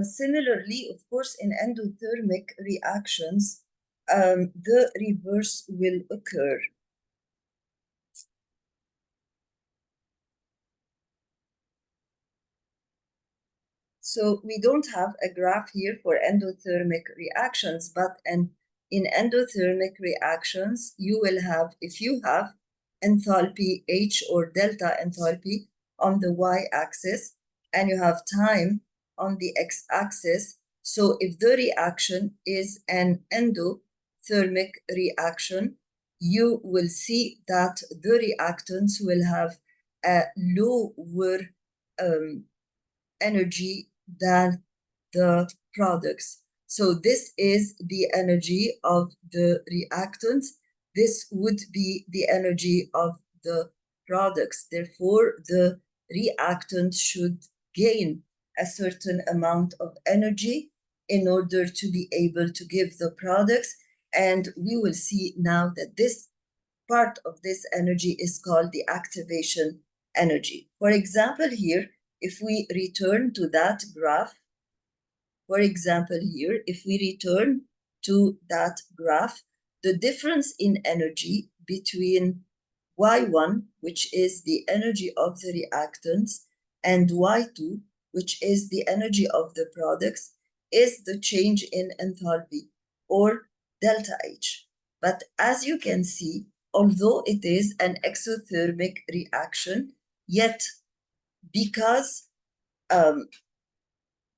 Similarly, of course, in endothermic reactions, the reverse will occur. So we don't have a graph here for endothermic reactions, but in endothermic reactions, you will have, if you have enthalpy H or delta enthalpy on the y-axis, and you have time on the x-axis. So if the reaction is an endothermic reaction, you will see that the reactants will have a lower energy than the products. So this is the energy of the reactants. This would be the energy of the products. Therefore, the reactant should gain a certain amount of energy in order to be able to give the products. And we will see now that this part of this energy is called the activation energy. For example, here, if we return to that graph, for example, here, if we return to that graph, the difference in energy between Y1, which is the energy of the reactants, and Y2, which is the energy of the products, is the change in enthalpy, or delta H. But as you can see, although it is an exothermic reaction, yet because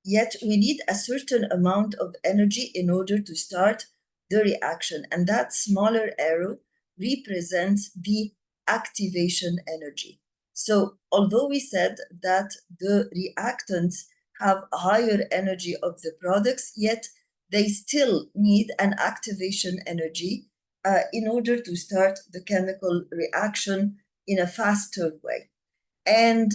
yet we need a certain amount of energy in order to start the reaction, and that smaller arrow represents the activation energy. So although we said that the reactants have a higher energy of the products, yet they still need an activation energy in order to start the chemical reaction in a faster way. And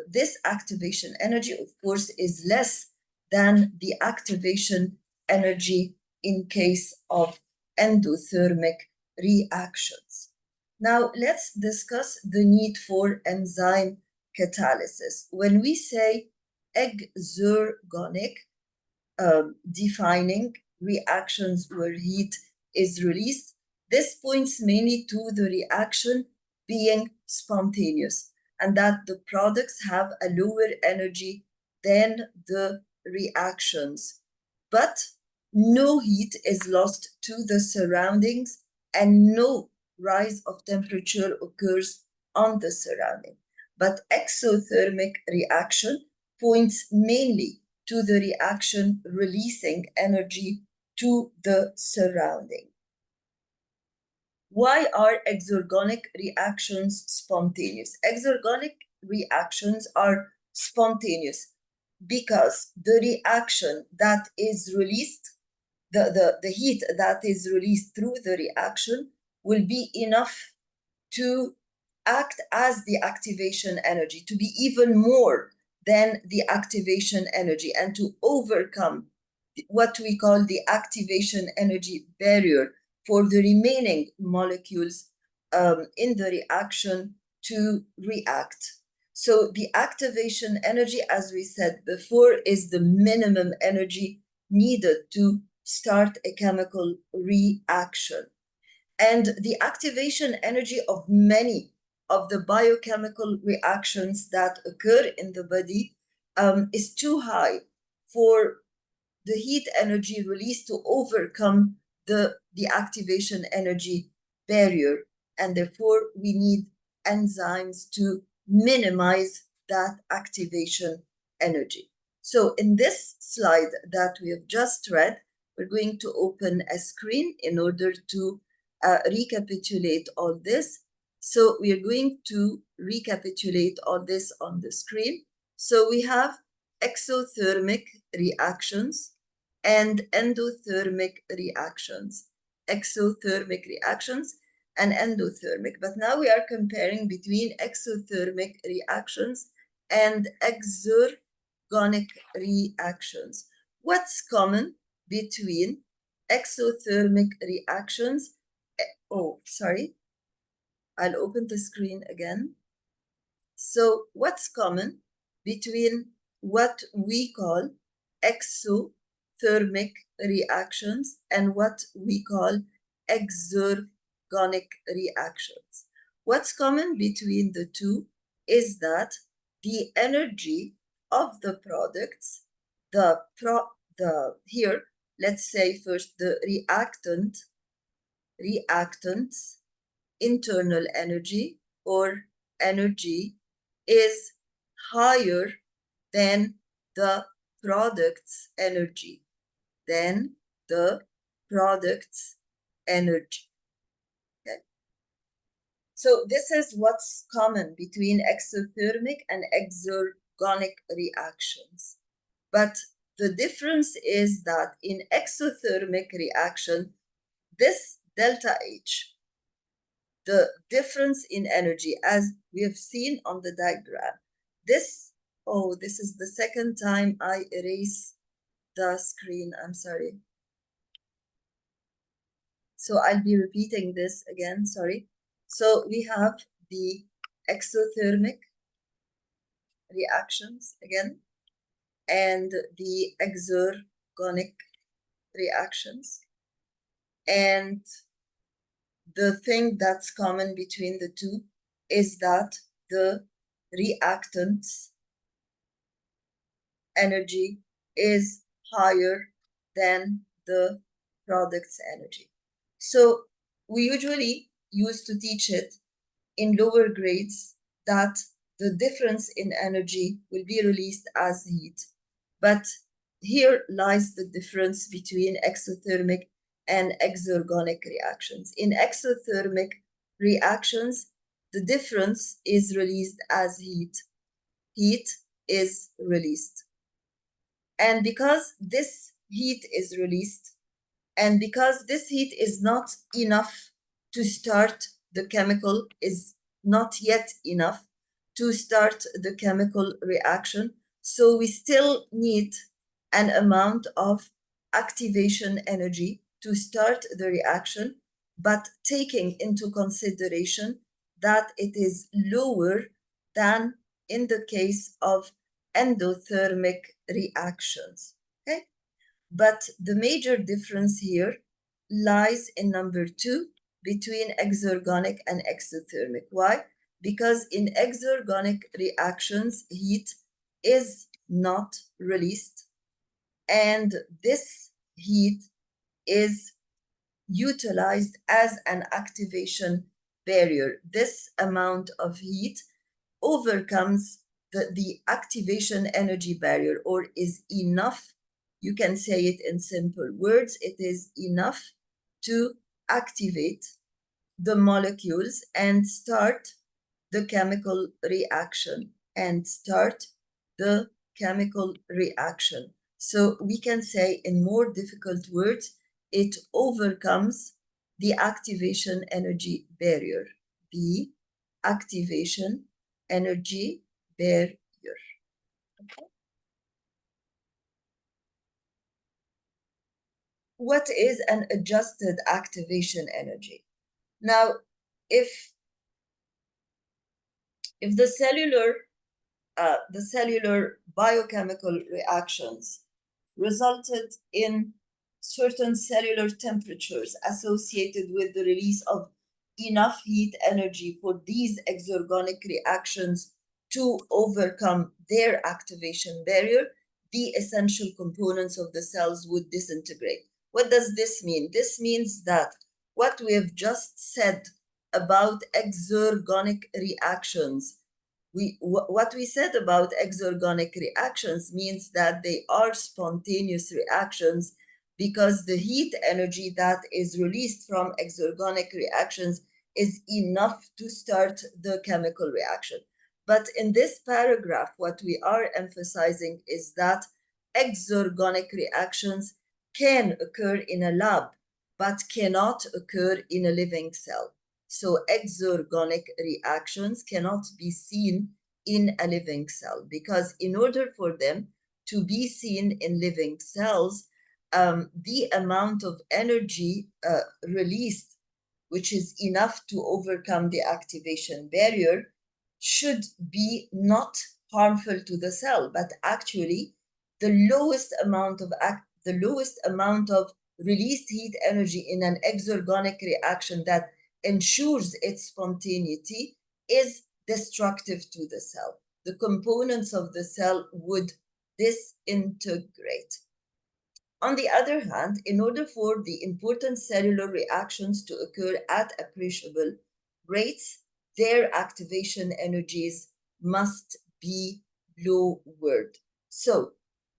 this activation energy, of course, is less than the activation energy in case of endothermic reactions. Now, let's discuss the need for enzyme catalysis. When we say exergonic, defining reactions where heat is released, this points mainly to the reaction being spontaneous, and that the products have a lower energy than the reactions. But no heat is lost to the surroundings, and no rise of temperature occurs on the surrounding. But exothermic reaction points mainly to the reaction releasing energy to the surrounding. Why are exergonic reactions spontaneous? Exergonic reactions are spontaneous because the reaction that is released, the heat that is released through the reaction will be enough to act as the activation energy, to be even more than the activation energy, and to overcome what we call the activation energy barrier for the remaining molecules in the reaction to react. So the activation energy, as we said before, is the minimum energy needed to start a chemical reaction. And the activation energy of many of the biochemical reactions that occur in the body is too high for the heat energy released to overcome the activation energy barrier. And therefore, we need enzymes to minimize that activation energy. So in this slide that we have just read, we're going to open a screen in order to recapitulate all this. So we are going to recapitulate all this on the screen. So we have exothermic reactions and endothermic reactions, exothermic reactions and endothermic. But now we are comparing between exothermic reactions and exergonic reactions. What's common between exothermic reactions? Oh, sorry. I'll open the screen again. So what's common between what we call exothermic reactions and what we call exergonic reactions. What's common between the two is that the energy of the products, here, let's say first the reactant's internal energy or energy is higher than the product's energy, than the product's energy. Okay. So this is what's common between exothermic and exergonic reactions. But the difference is that in exothermic reaction, this delta H, the difference in energy, as we have seen on the diagram, this is the second time I erase the screen, I'm sorry. So I'll be repeating this again, sorry. So we have the exothermic reactions again, and the exergonic reactions. And the thing that's common between the two is that the reactant's energy is higher than the product's energy. So we usually used to teach it in lower grades that the difference in energy will be released as heat. But here lies the difference between exothermic and exergonic reactions. In exothermic reactions, the difference is released as heat. Heat is released. And because this heat is released, and because this heat is not enough to start the chemical, is not yet enough to start the chemical reaction, so we still need an amount of activation energy to start the reaction, but taking into consideration that it is lower than in the case of endothermic reactions. Okay? But the major difference here lies in number 2 between exergonic and exothermic. Why? Because in exergonic reactions, heat is not released, and this heat is utilized as an activation barrier. This amount of heat overcomes the activation energy barrier, or is enough. You can say it in simple words. It is enough to activate the molecules and start the chemical reaction, So we can say in more difficult words, it overcomes the activation energy barrier, the activation energy barrier. Okay. What is an adjusted activation energy? Now, if the cellular biochemical reactions resulted in certain cellular temperatures associated with the release of enough heat energy for these exergonic reactions to overcome their activation barrier, the essential components of the cells would disintegrate. What does this mean? This means that what we have just said about exergonic reactions, what we said about exergonic reactions means that they are spontaneous reactions because the heat energy that is released from exergonic reactions is enough to start the chemical reaction. But in this paragraph, what we are emphasizing is that exergonic reactions can occur in a lab, but cannot occur in a living cell. So exergonic reactions cannot be seen in a living cell, because in order for them to be seen in living cells, the amount of energy released, which is enough to overcome the activation barrier, should be not harmful to the cell, but actually the lowest amount of released heat energy in an exergonic reaction that ensures its spontaneity is destructive to the cell. The components of the cell would disintegrate. On the other hand, in order for the important cellular reactions to occur at appreciable rates, their activation energies must be lowered. So,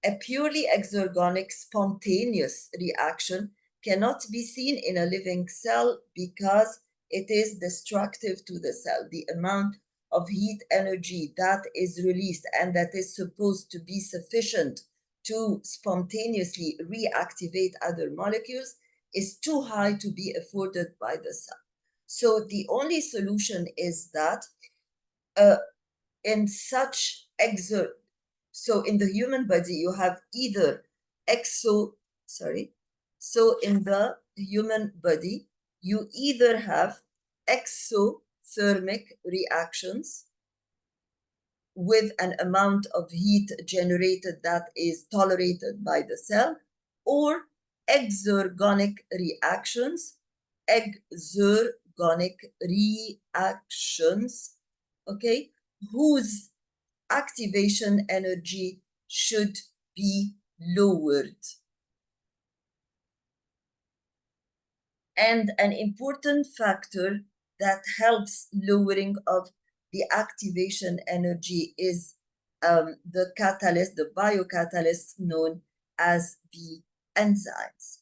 a purely exergonic spontaneous reaction cannot be seen in a living cell because it is destructive to the cell. The amount of heat energy that is released and that is supposed to be sufficient to spontaneously reactivate other molecules is too high to be afforded by the cell. So the only solution is that in such so in the human body you have either so in the human body you either have exothermic reactions with an amount of heat generated that is tolerated by the cell, or exergonic reactions, okay, whose activation energy should be lowered. And an important factor that helps lowering of the activation energy is the catalyst, the biocatalyst known as the enzymes.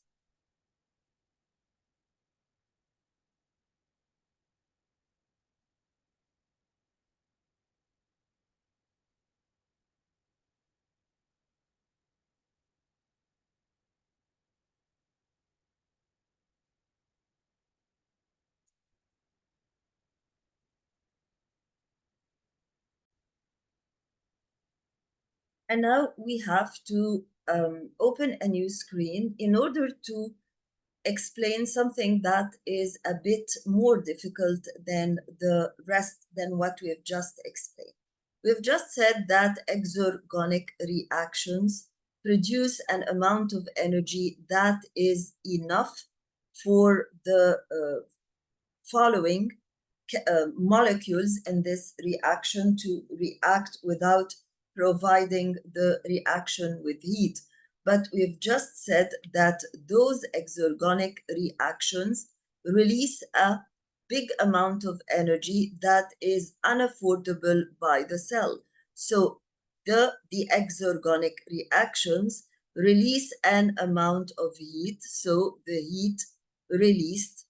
And now we have to open a new screen in order to explain something that is a bit more difficult than the rest than what we have just explained. We've just said that exergonic reactions produce an amount of energy that is enough for the following molecules in this reaction to react without providing the reaction with heat. But we've just said that those exergonic reactions release a big amount of energy that is unaffordable by the cell. So the exergonic reactions release an amount of heat. So the heat released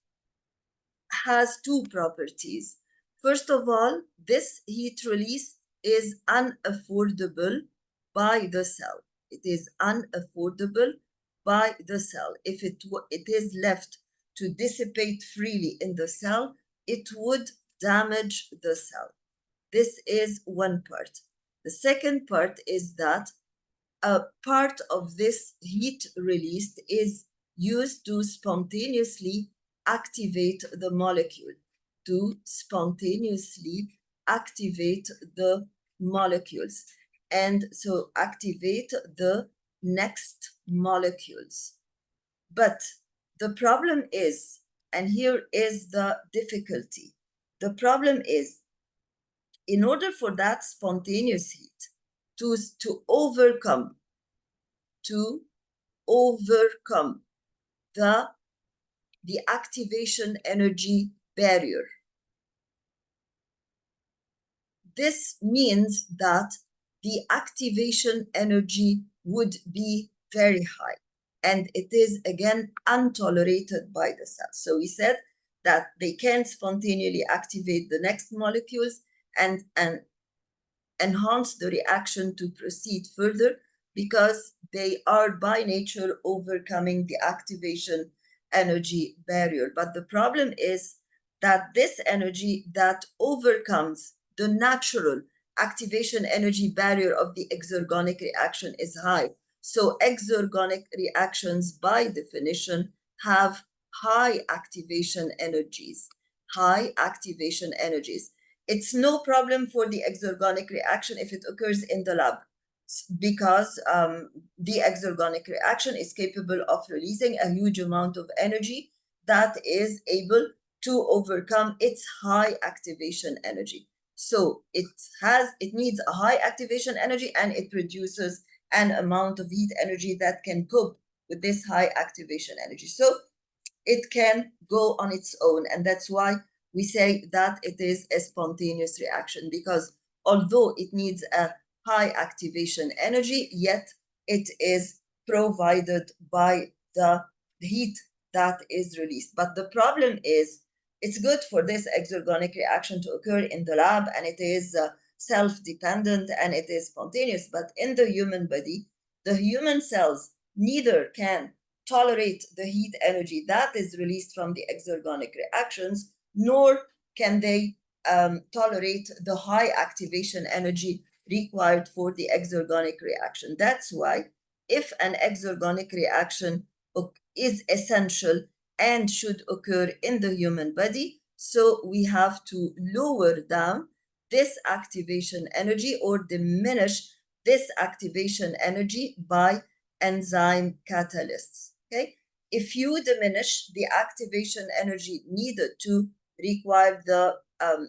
has two properties. First of all, this heat release is unaffordable by the cell. It is unaffordable by the cell. If it is left to dissipate freely in the cell, it would damage the cell. This is one part. The second part is that a part of this heat released is used to spontaneously activate the molecule, to spontaneously activate the molecules, and so activate the next molecules. But the problem is, and here is the difficulty, the problem is, in order for that spontaneous heat to overcome the activation energy barrier. This means that the activation energy would be very high, and it is again untolerated by the cell. So we said that they can't spontaneously activate the next molecules and enhance the reaction to proceed further because they are by nature overcoming the activation energy barrier. But the problem is that this energy that overcomes the natural activation energy barrier of the exergonic reaction is high. So exergonic reactions by definition have high activation energies. It's no problem for the exergonic reaction if it occurs in the lab. because the exergonic reaction is capable of releasing a huge amount of energy that is able to overcome its high activation energy. So it needs a high activation energy, and it produces an amount of heat energy that can cope with this high activation energy. So it can go on its own, and that's why we say that it is a spontaneous reaction, because although it needs a high activation energy, yet it is provided by the heat that is released. But the problem is, it's good for this exergonic reaction to occur in the lab, and it is self-dependent and it is spontaneous. But in the human body, the human cells neither can tolerate the heat energy that is released from the exergonic reactions, nor can they tolerate the high activation energy required for the exergonic reaction. That's why if an exergonic reaction is essential and should occur in the human body, so we have to lower down this activation energy or diminish this activation energy by enzyme catalysts. Okay, if you diminish the activation energy needed to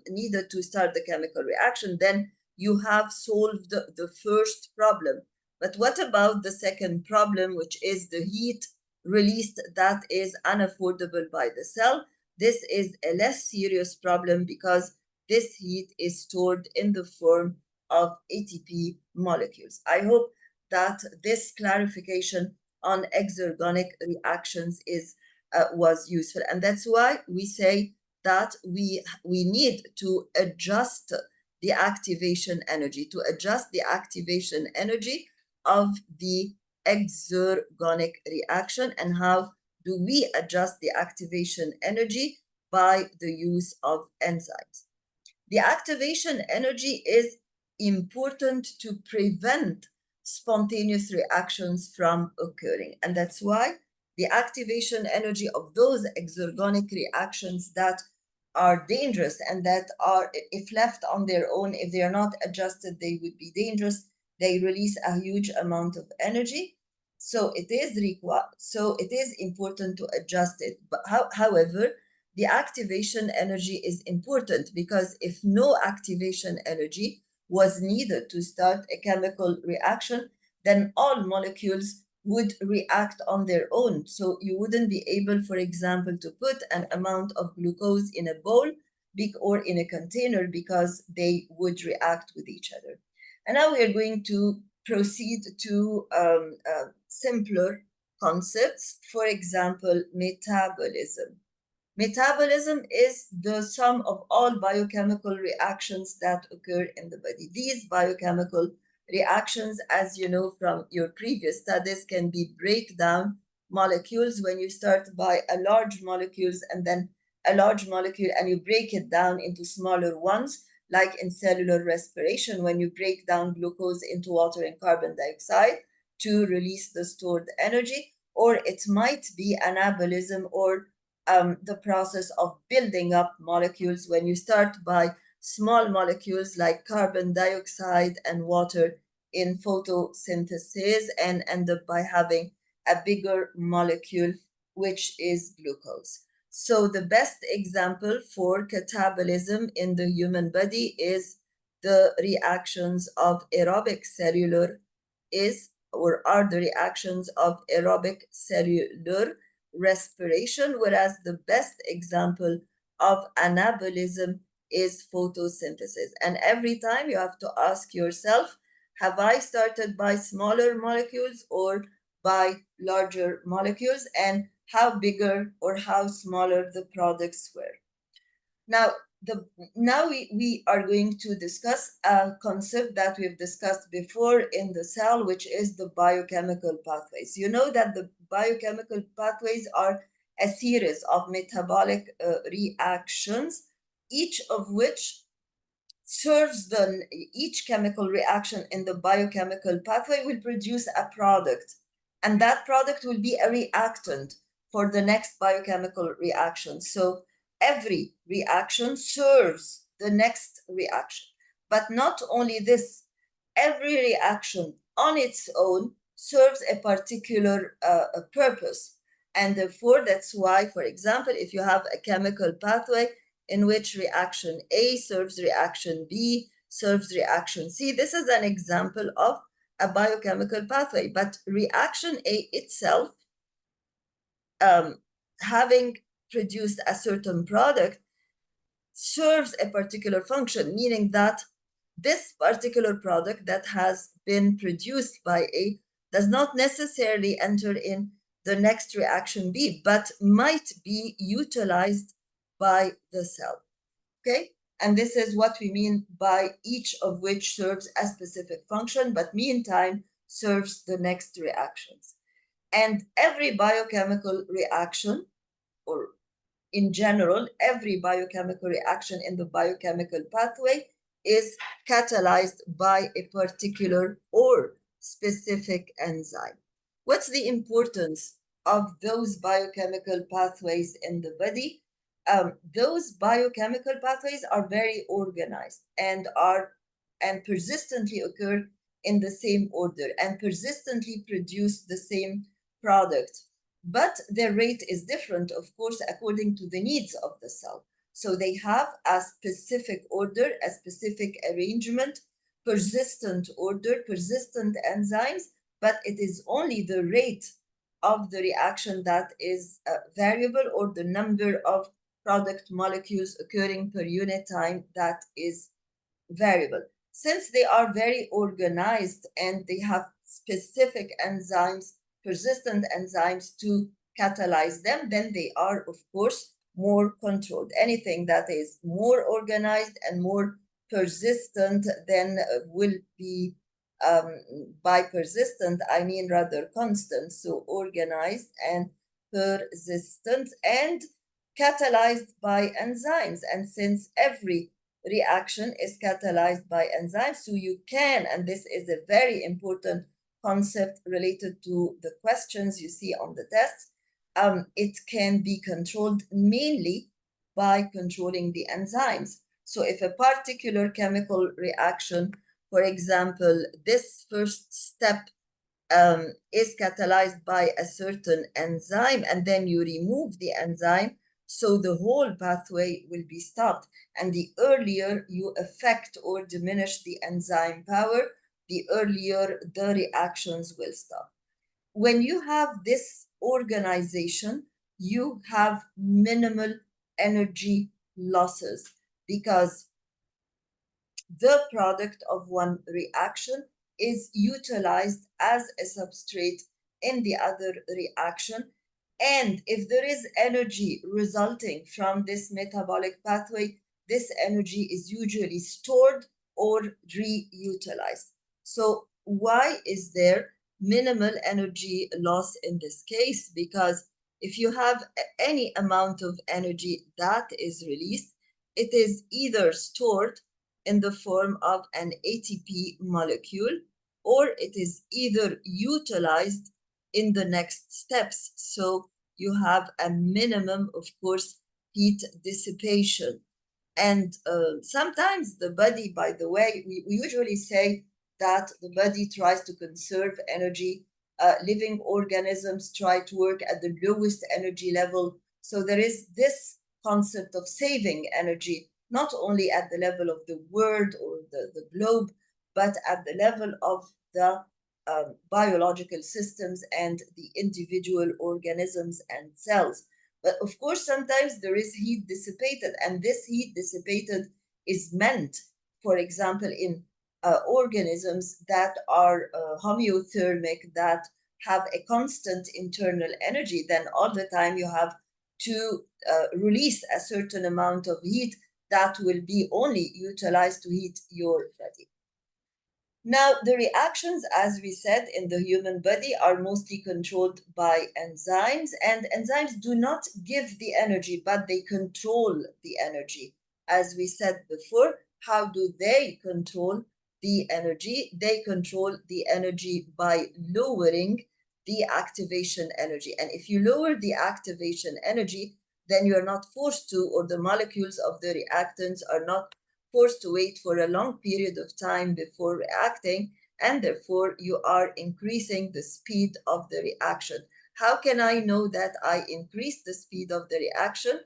needed to start the chemical reaction, then you have solved the first problem. But what about the second problem, which is the heat released that is unaffordable by the cell? This is a less serious problem because this heat is stored in the form of ATP molecules. I hope that this clarification on exergonic reactions was useful, and that's why we say that we need to adjust the activation energy, of the exergonic reaction. And how do we adjust the activation energy? By the use of enzymes. The activation energy is important to prevent spontaneous reactions from occurring, and that's why the activation energy of those exergonic reactions that are dangerous and that are, if left on their own, if they are not adjusted, they would be dangerous. They release a huge amount of energy, so it is important to adjust it. But however, the activation energy is important, because if no activation energy was needed to start a chemical reaction, then all molecules would react on their own. So you wouldn't be able, for example, to put an amount of glucose in a bowl or in a container, because they would react with each other. And now we are going to proceed to simpler concepts. For example, metabolism. Metabolism is the sum of all biochemical reactions that occur in the body. These biochemical reactions, as you know from your previous studies, can be breakdown molecules. When you start by a large molecules and then a large molecule, and you break it down into smaller ones, like in cellular respiration, when you break down glucose into water and carbon dioxide to release the stored energy. Or it might be anabolism, or the process of building up molecules, when you start by small molecules like carbon dioxide and water in photosynthesis, and end up by having a bigger molecule, which is glucose. So the best example for catabolism in the human body is the reactions of aerobic cellular are the reactions of aerobic cellular respiration, whereas the best example of anabolism is photosynthesis. And every time you have to ask yourself, have I started by smaller molecules or by larger molecules, and how bigger or how smaller the products were? Now, we are going to discuss a concept that we've discussed before in the cell, which is the biochemical pathways. You know that the biochemical pathways are a series of metabolic reactions, each of which serves each chemical reaction in the biochemical pathway will produce a product, and that product will be a reactant for the next biochemical reaction. So every reaction serves the next reaction. But not only this, every reaction on its own serves a particular purpose. And therefore, that's why, for example, if you have a chemical pathway in which reaction A serves reaction B, serves reaction C, this is an example of a biochemical pathway. But reaction A itself, having produced a certain product, serves a particular function, meaning that this particular product that has been produced by A does not necessarily enter in the next reaction B, but might be utilized by the cell. Okay? And this is what we mean by each of which serves a specific function, but meantime serves the next reactions. And every biochemical reaction, or in general, every biochemical reaction in the biochemical pathway is catalyzed by a particular or specific enzyme. What's the importance of those biochemical pathways in the body? Those biochemical pathways are very organized and persistently occur in the same order and persistently produce the same product. But their rate is different, of course, according to the needs of the cell. So they have a specific order, a specific arrangement, persistent order, persistent enzymes, but it is only the rate of the reaction that is variable, or the number of product molecules occurring per unit time that is variable. Since they are very organized and they have specific enzymes, persistent enzymes to catalyze them, then they are, of course, more controlled. Anything that is more organized and more persistent then will be, by persistent, I mean rather constant, so organized and persistent and catalyzed by enzymes. And since every reaction is catalyzed by enzymes, so you can, and this is a very important concept related to the questions you see on the tests, it can be controlled mainly by controlling the enzymes. So if a particular chemical reaction, for example, this first step is catalyzed by a certain enzyme, and then you remove the enzyme, so the whole pathway will be stopped. And the earlier you affect or diminish the enzyme power, the earlier the reactions will stop. When you have this organization, you have minimal energy losses, because the product of one reaction is utilized as a substrate in the other reaction. And if there is energy resulting from this metabolic pathway, this energy is usually stored or reutilized. So why is there minimal energy loss in this case? Because if you have any amount of energy that is released, it is either stored in the form of an ATP molecule, or it is either utilized in the next steps. So you have a minimum, of course, heat dissipation. And sometimes the body, by the way, we usually say that the body tries to conserve energy. Living organisms try to work at the lowest energy level. So there is this concept of saving energy, not only at the level of the world or the globe, but at the level of the biological systems and the individual organisms and cells. But of course, sometimes there is heat dissipated, and this heat dissipated is meant, for example, in organisms that are homeothermic, that have a constant internal energy, then all the time you have to release a certain amount of heat that will be only utilized to heat your body. Now, the reactions, as we said, in the human body are mostly controlled by enzymes, and enzymes do not give the energy, but they control the energy. As we said before, how do they control the energy? They control the energy by lowering the activation energy. And if you lower the activation energy, then you're not forced to, or the molecules of the reactants are not forced to wait for a long period of time before reacting. and therefore you are increasing the speed of the reaction. How can I know that I increased the speed of the reaction?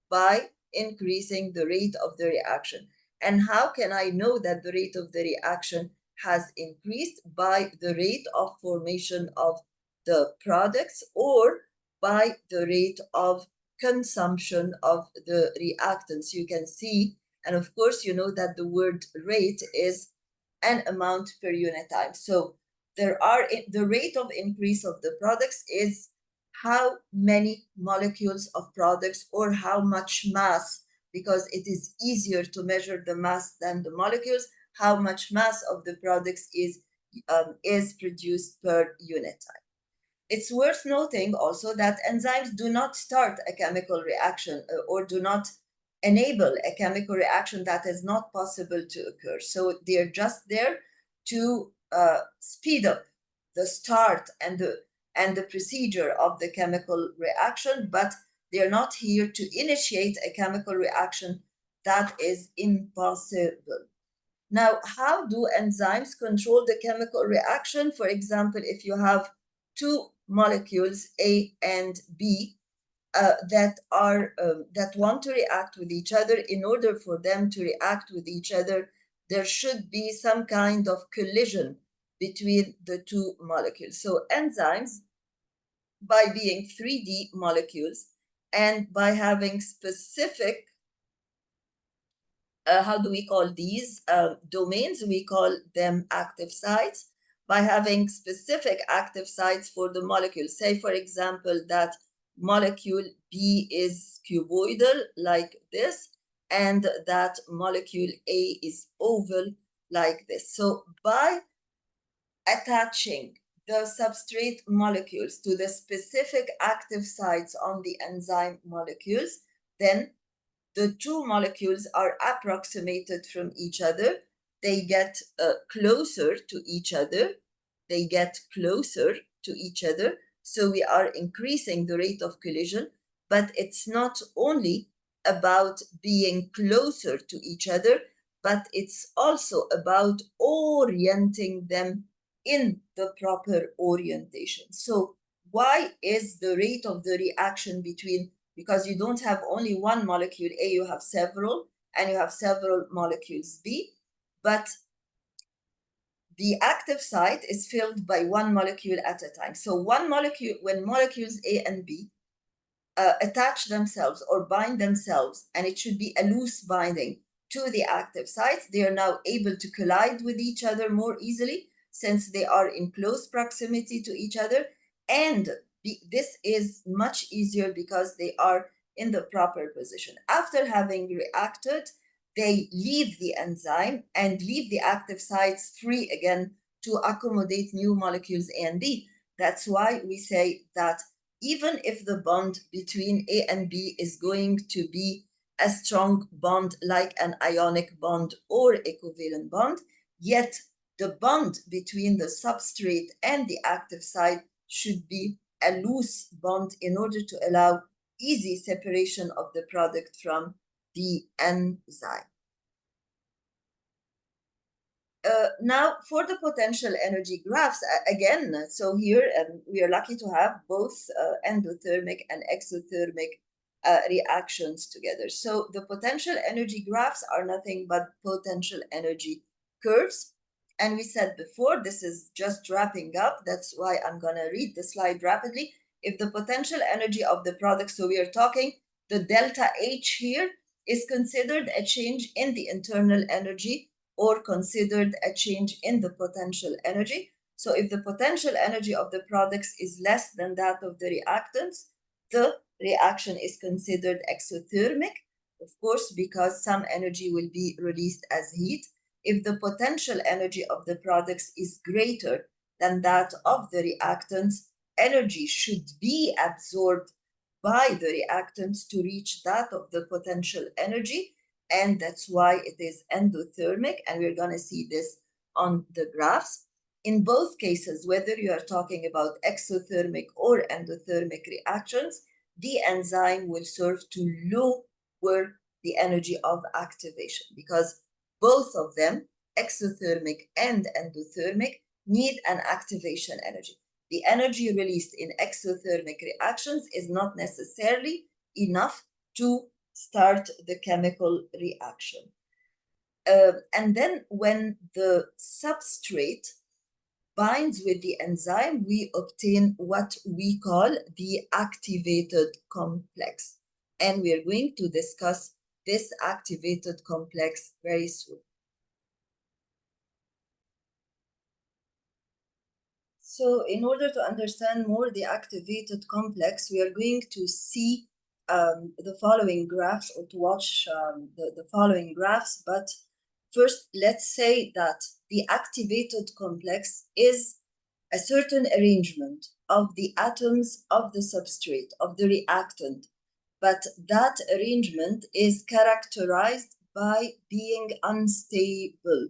By increasing the rate of the reaction. And how can I know that the rate of the reaction has increased? By the rate of formation of the products, or by the rate of consumption of the reactants. You can see, and of course, you know that the word rate is an amount per unit time. So the rate of increase of the products is how many molecules of products or how much mass, because it is easier to measure the mass than the molecules, how much mass of the products is produced per unit time. It's worth noting also that enzymes do not start a chemical reaction or do not enable a chemical reaction that is not possible to occur. So they're just there to speed up the start and the procedure of the chemical reaction, but they're not here to initiate a chemical reaction that is impossible. Now, how do enzymes control the chemical reaction? For example, if you have two molecules, A and B, that want to react with each other, in order for them to react with each other, there should be some kind of collision between the two molecules. So enzymes, by being 3D molecules and by having specific how do we call these domains? We call them active sites. By having specific active sites for the molecule, say for example that molecule B is cuboidal like this, and that molecule A is oval like this. So by attaching the substrate molecules to the specific active sites on the enzyme molecules, then the two molecules are approximated from each other. They get closer to each other. They get closer to each other. So we are increasing the rate of collision, but it's not only about being closer to each other, but it's also about orienting them in the proper orientation. So why is the rate of the reaction between, because you don't have only one molecule A, you have several, and you have several molecules B, but the active site is filled by one molecule at a time. So one molecule, when molecules A and B attach themselves or bind themselves, and it should be a loose binding to the active sites, they are now able to collide with each other more easily since they are in close proximity to each other. And this is much easier because they are in the proper position. After having reacted, they leave the enzyme and leave the active sites free again to accommodate new molecules A and B. That's why we say that even if the bond between A and B is going to be a strong bond like an ionic bond or a covalent bond, yet the bond between the substrate and the active site should be a loose bond in order to allow easy separation of the product from the enzyme. Now for the potential energy graphs, again, so here we are lucky to have both endothermic and exothermic reactions together. So the potential energy graphs are nothing but potential energy curves. And we said before, this is just wrapping up. That's why I'm going to read the slide rapidly. If the potential energy of the product, so we are talking the delta H here, is considered a change in the internal energy or considered a change in the potential energy. So if the potential energy of the products is less than that of the reactants, the reaction is considered exothermic, of course, because some energy will be released as heat. If the potential energy of the products is greater than that of the reactants, energy should be absorbed by the reactants to reach that of the potential energy, and that's why it is endothermic, and we're going to see this on the graphs. In both cases, whether you are talking about exothermic or endothermic reactions, the enzyme will serve to lower the energy of activation, because both of them, exothermic and endothermic, need an activation energy. The energy released in exothermic reactions is not necessarily enough to start the chemical reaction. And then when the substrate binds with the enzyme, we obtain what we call the activated complex. And we are going to discuss this activated complex very soon. So in order to understand more the activated complex, we are going to see the following graphs, or to watch the following graphs. But first, let's say that the activated complex is a certain arrangement of the atoms of the substrate, of the reactant. But that arrangement is characterized by being unstable.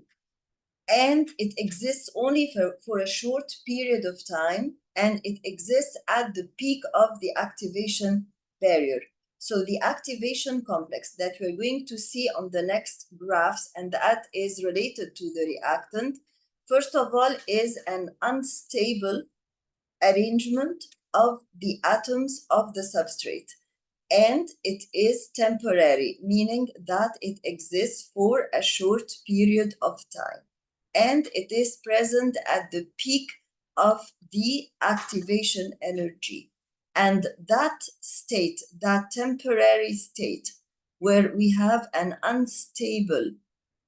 And it exists only for a short period of time, and it exists at the peak of the activation barrier. So the activation complex that we're going to see on the next graphs, and that is related to the reactant, first of all, is an unstable arrangement of the atoms of the substrate. And it is temporary, meaning that it exists for a short period of time. And it is present at the peak of the activation energy. And that state, that temporary state, where we have an unstable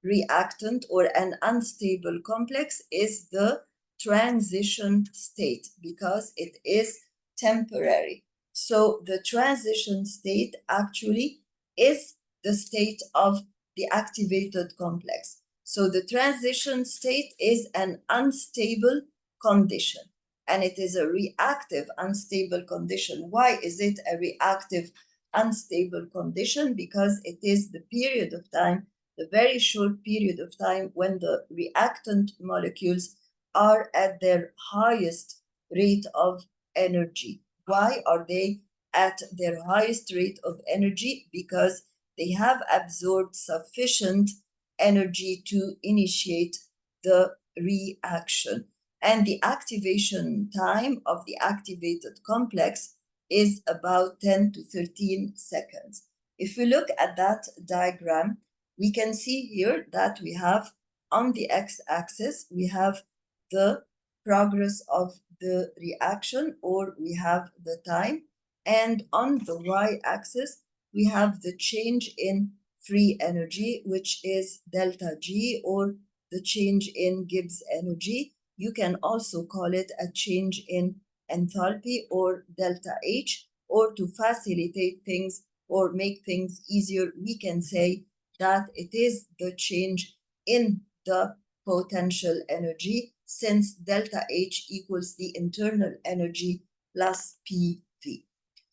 reactant or an unstable complex, is the transition state, because it is temporary. So the transition state actually is the state of the activated complex. So the transition state is an unstable condition, and it is a reactive unstable condition. Why is it a reactive unstable condition? Because it is the period of time, the very short period of time, when the reactant molecules are at their highest rate of energy. Why are they at their highest rate of energy? Because they have absorbed sufficient energy to initiate the reaction. And the activation time of the activated complex is about 10 to 13 seconds. If we look at that diagram, we can see here that we have on the x-axis, we have the progress of the reaction, or we have the time. And on the y-axis, we have the change in free energy, which is delta G, or the change in Gibbs energy. You can also call it a change in enthalpy, or delta H, or to facilitate things or make things easier, we can say that it is the change in the potential energy, since delta H equals the internal energy plus PV.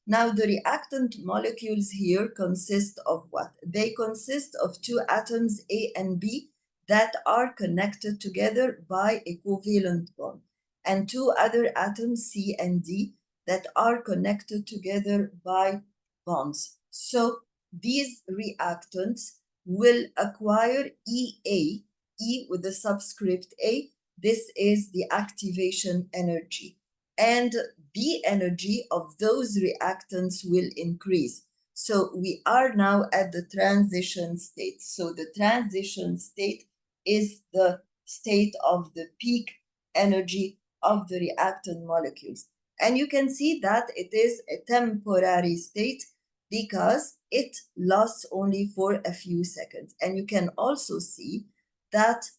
Now, the reactant molecules here consist of what? They consist of two atoms, A and B, that are connected together by a covalent bond, and two other atoms, C and D, that are connected together by bonds. So these reactants will acquire EA, E with the subscript A. This is the activation energy. And the energy of those reactants will increase. So we are now at the transition state. So the transition state is the state of the peak energy of the reactant molecules. And you can see that it is a temporary state because it lasts only for a few seconds. And you can also see that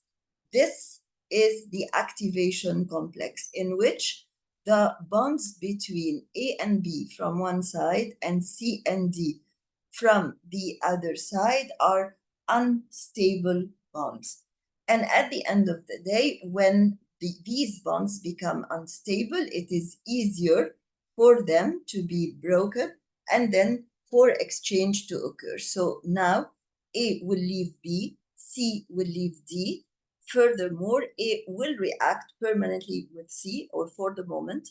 this is the activation complex, in which the bonds between A and B from one side and C and D from the other side are unstable bonds. And at the end of the day, when these bonds become unstable, it is easier for them to be broken and then for exchange to occur. So now A will leave B, C will leave D. Furthermore, A will react permanently with C, or for the moment,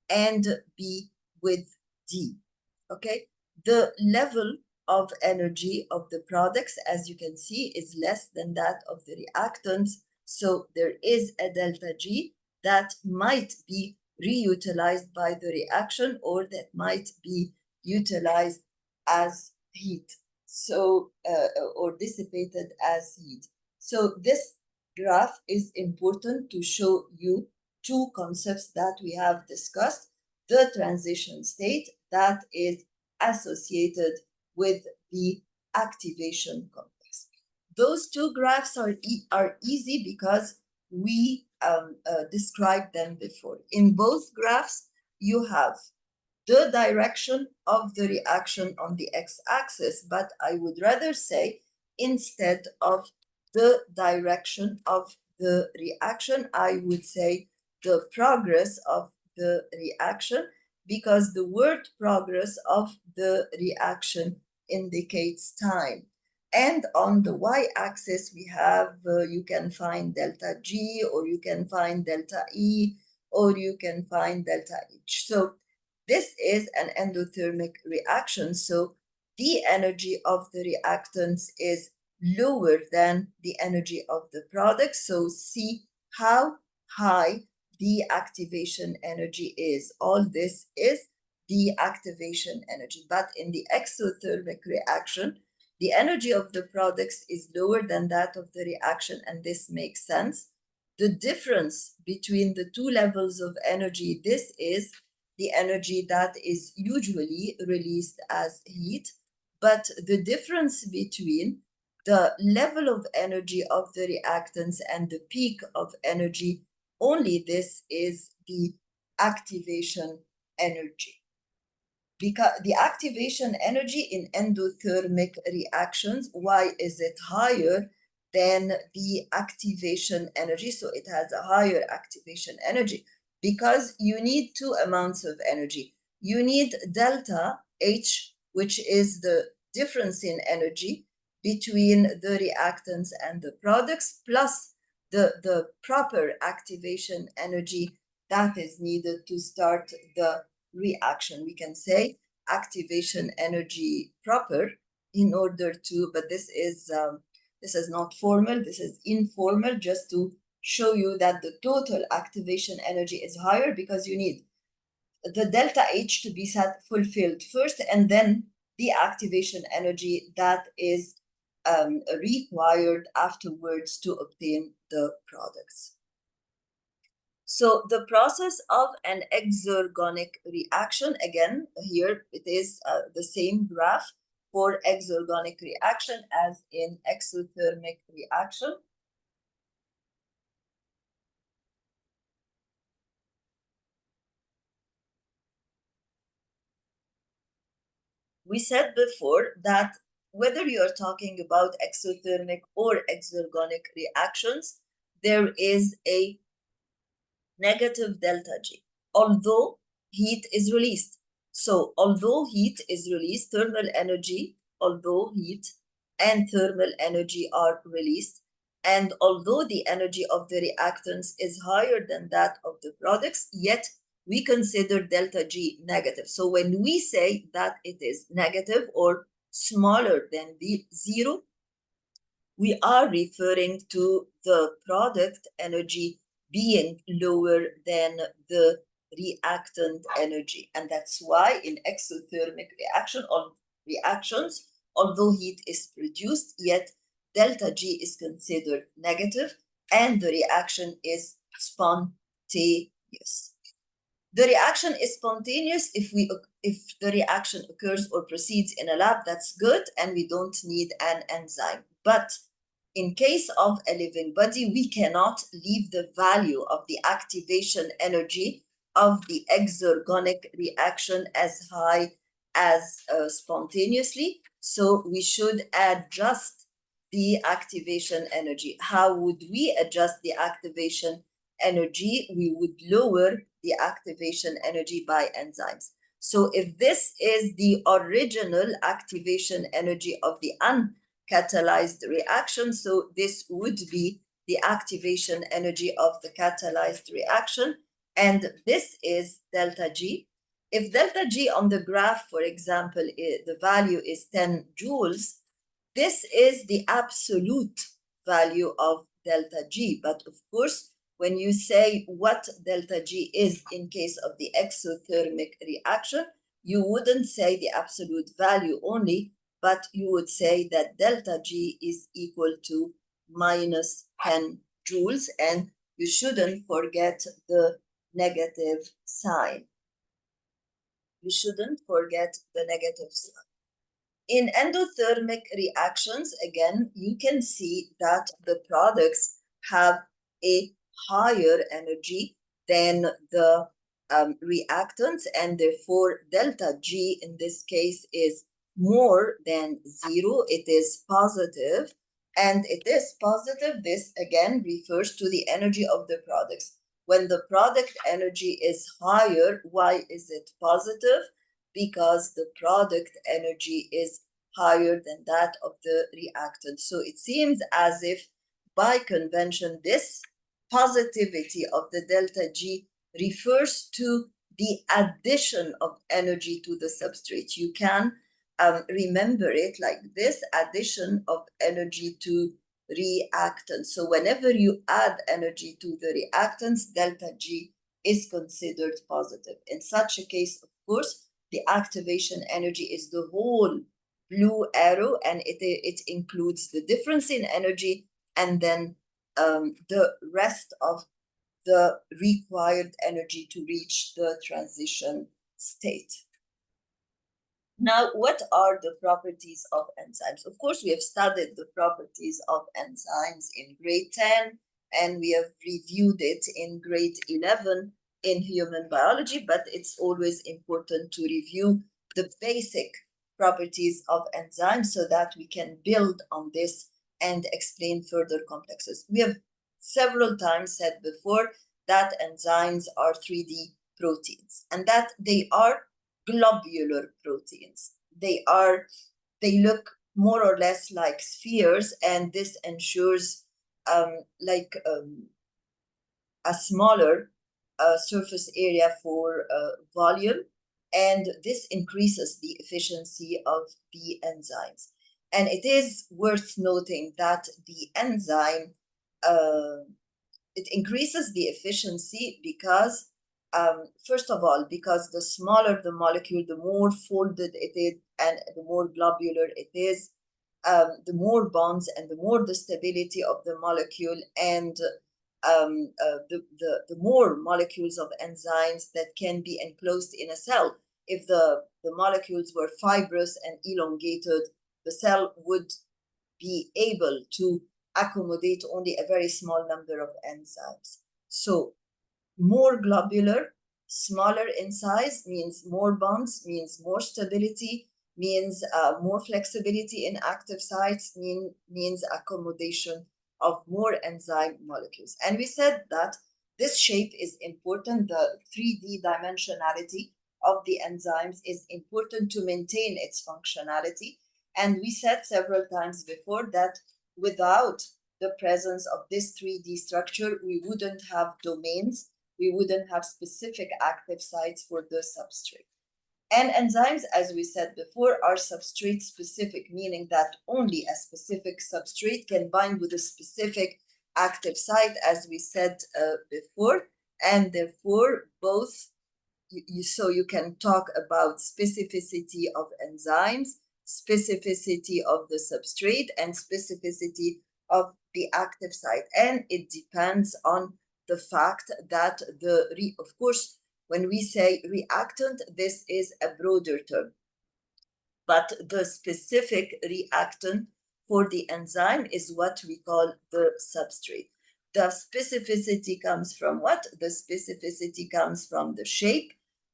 and B with D. Okay, the level of energy of the products, as you can see, is less than that of the reactants. So there is a delta G that might be reutilized by the reaction or that might be utilized as heat, so or dissipated as heat. So this graph is important to show you two concepts that we have discussed: the transition state that is associated with the activation complex. Those two graphs are easy because we described them before. In both graphs, you have the direction of the reaction on the x-axis, but I would rather say instead of the direction of the reaction, I would say the progress of the reaction, because the word progress of the reaction indicates time. And on the y-axis, we have, you can find delta G, or you can find delta E, or you can find delta H. So this is an endothermic reaction, so the energy of the reactants is lower than the energy of the product. So see how high the activation energy is. All this is the activation energy. But in the exothermic reaction, the energy of the products is lower than that of the reaction, and this makes sense. The difference between the two levels of energy, this is the energy that is usually released as heat, but the difference between the level of energy of the reactants and the peak of energy, only this is the activation energy. Because the activation energy in endothermic reactions, why is it higher than the activation energy? So it has a higher activation energy because you need two amounts of energy. You need delta H, which is the difference in energy between the reactants and the products, plus the proper activation energy that is needed to start the reaction. We can say activation energy proper in order to, but this is not formal, this is informal, just to show you that the total activation energy is higher because you need the delta H to be fulfilled first, and then the activation energy that is required afterwards to obtain the products. So the process of an exergonic reaction, again, here it is the same graph for exergonic reaction as in exothermic reaction. We said before that whether you're talking about exothermic or exergonic reactions, there is a negative delta G, although heat is released. So although heat is released, although heat and thermal energy are released, and although the energy of the reactants is higher than that of the products, yet we consider delta G negative. So when we say that it is negative or smaller than the zero, we are referring to the product energy being lower than the reactant energy. And that's why in exothermic reactions, although heat is produced, yet delta G is considered negative and the reaction is spontaneous. The reaction is spontaneous if the reaction occurs or proceeds in a lab, that's good, and we don't need an enzyme. But in case of a living body, we cannot leave the value of the activation energy of the exergonic reaction as high as spontaneously. So we should adjust the activation energy. How would we adjust the activation energy? We would lower the activation energy by enzymes. So if this is the original activation energy of the catalyzed reaction, so this would be the activation energy of the catalyzed reaction, and this is delta G. If delta G on the graph, for example, the value is 10 joules, this is the absolute value of delta G, but of course when you say what delta G is in case of the exothermic reaction, you wouldn't say the absolute value only, but you would say that delta G is equal to minus 10 joules, and you shouldn't forget the negative sign. You shouldn't forget the negative sign. In endothermic reactions, again, you can see that the products have a higher energy than the reactants, and therefore delta G in this case is more than 0. It is positive, and it is positive. This again refers to the energy of the products. When the product energy is higher, why is it positive? Because the product energy is higher than that of the reactant. So it seems as if by convention, this positivity of the delta G refers to the addition of energy to the substrate. You can remember it like this: addition of energy to reactants. So whenever you add energy to the reactants, delta G is considered positive. In such a case, of course, the activation energy is the whole blue arrow, and it includes the difference in energy and then the rest of the required energy to reach the transition state. Now, what are the properties of enzymes? Of course, we have studied the properties of enzymes in grade 10, and we have reviewed it in grade 11 in human biology, but it's always important to review the basic properties of enzymes so that we can build on this and explain further complexes. We have several times said before that enzymes are 3D proteins and that they are globular proteins. They look more or less like spheres, and this ensures a smaller surface area for volume, and this increases the efficiency of the enzymes. And it is worth noting that the enzyme, it increases the efficiency because first of all, because the smaller the molecule, the more folded it is and the more globular it is, the more bonds and the more the stability of the molecule, and the more molecules of enzymes that can be enclosed in a cell. If the molecules were fibrous and elongated, the cell would be able to accommodate only a very small number of enzymes. So more globular, smaller in size means more bonds, means more stability, means more flexibility in active sites, means accommodation of more enzyme molecules. And we said that this shape is important. The 3D dimensionality of the enzymes is important to maintain its functionality. And we said several times before that without the presence of this 3D structure, we wouldn't have domains, we wouldn't have specific active sites for the substrate. And enzymes, as we said before, are substrate specific, meaning that only a specific substrate can bind with a specific active site, as we said before. And therefore, both, so you can talk about specificity of enzymes, specificity of the substrate, and specificity of the active site. And it depends on the fact that of course, when we say reactant, this is a broader term, but the specific reactant for the enzyme is what we call the substrate. The specificity comes from what? The specificity comes from the shape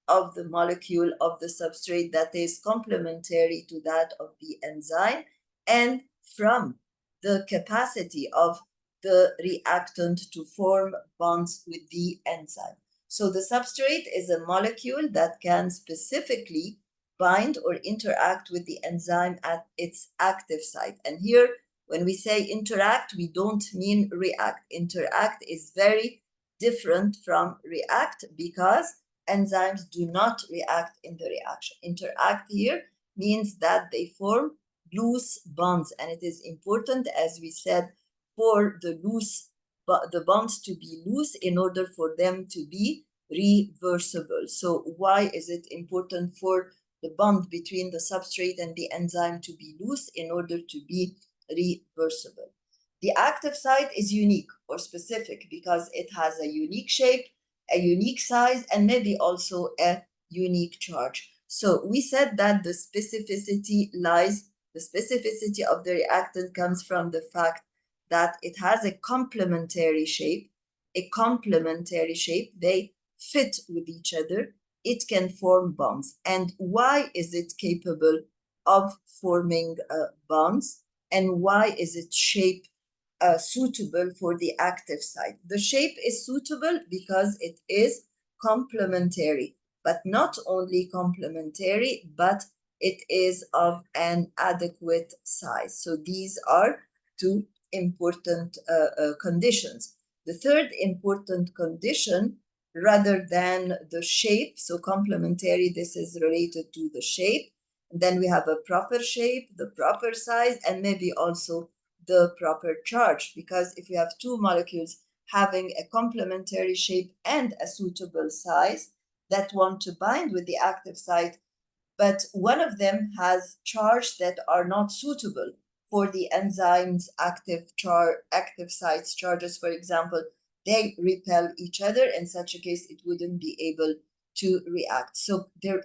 of the molecule of the substrate that is complementary to that of the enzyme, and from the capacity of the reactant to form bonds with the enzyme. So the substrate is a molecule that can specifically bind or interact with the enzyme at its active site. And here, when we say interact, we don't mean react. Interact is very different from react because enzymes do not react in the reaction. Interact here means that they form loose bonds, and it is important, as we said, for the loose the bonds to be loose in order for them to be reversible. So why is it important for the bond between the substrate and the enzyme to be loose in order to be reversible? The active site is unique or specific because it has a unique shape, a unique size, and maybe also a unique charge. So we said that the specificity of the reactant comes from the fact that it has a complementary shape, they fit with each other, it can form bonds. And why is it capable of forming bonds? And why is its shape suitable for the active site? The shape is suitable because it is complementary, but not only complementary, but it is of an adequate size. So these are two important conditions. The third important condition, rather than the shape, so complementary, this is related to the shape. And then we have a proper shape, the proper size, and maybe also the proper charge, because if you have two molecules having a complementary shape and a suitable size that want to bind with the active site, but one of them has charge that are not suitable for the enzyme's active sites charges, for example, they repel each other. In such a case, it wouldn't be able to react. So there